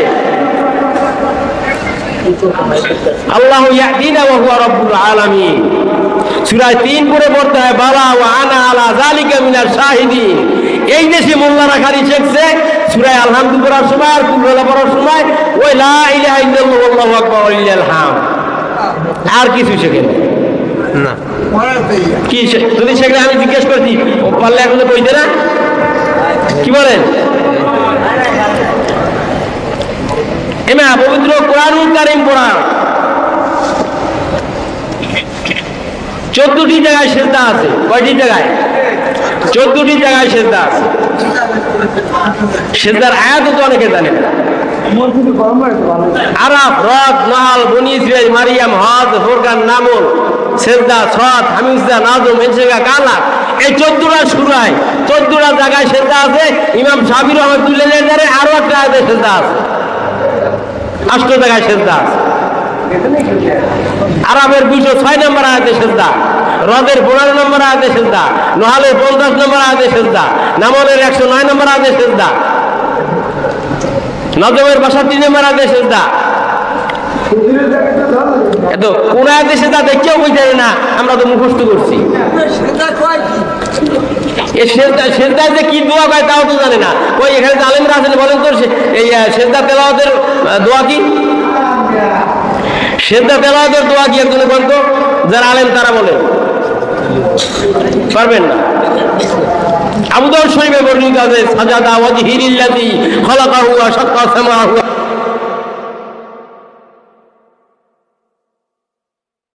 আল্লাহু ইয়াহদিনা ওয়া হুয়া রাব্বুল আলামিন। সূরা 3 পড়ে পড়তে হয় বালা ওয়া আনা আলা যালিকা মিনাশ শাহিদিন। এই দেশে মোল্লারা খালি শিখছে সূরা আলহামদুলিল্লাহ পড়ার সময় আর কুলওয়ালা পড়ার সময় ওই লা ইলাহা ইল্লাল্লাহু আল্লাহু আকবার ওয়া লিল্লাহিল হামদ, আর কিছু শেখে না। কি যদি শেখলে আমি জিজ্ঞেস করছি, ও পারলে এখন কইতে না? কি বলেন? এমা পবিত্র কোরআনুল কারীম পড়া 14টি জায়গায় সিজদা আছে। কয়টি জায়গায়? 14টি জায়গায় সিজদা আছে। সিজদার আয়াত তো অনেকে জানেন। আরাফ, রদ, নাহল, বনী ইসরাঈল, মারিয়াম, হদ, ফুরকান, নামল, সিজদা, সদ, হামিজা, নাজম, ইনশিকা, কালাম, এই 14টা সূরায় 14টা জায়গায় সিজদা আছে। ইমাম শাফিঈ রাহমাতুল্লাহ আলাইহি আরো একটা আয়াতে সিজদা আছে। 8 জায়গায় সিজদা আছে। আরাফের 206 নম্বর আয়াতে সিজদা, রদের 15 নম্বর আয়াতে সিজদা, নহলের 50 নম্বর আয়াতে সিজদা, নামলের 109 নম্বর আয়াতে সিজদা, নজমের 62 নম্বর আয়াতে সিজদা। এত কোন আয়াতে সিজদা দেখেও বুঝতে না, আমরা তো মুখস্থ করছি। এই সিজদায় যে কি দোয়া কয় তাও তো জানে না। ওই এখানে যে আলেমরা আছেন বলেন তো, এই সিজদা তেলাওয়াতের দোয়া কি? সিজদা তেলাওয়াতের দোয়া কি একজনে বলেন তো? যারা আলেম তারা বলেন। পারবেন না? আবু দাউদ শরীফে বর্ণিত আছে সাজাদা ওয়াজহি লিল্লাযী খালাকাহু ওয়া শাক্কা সামাহু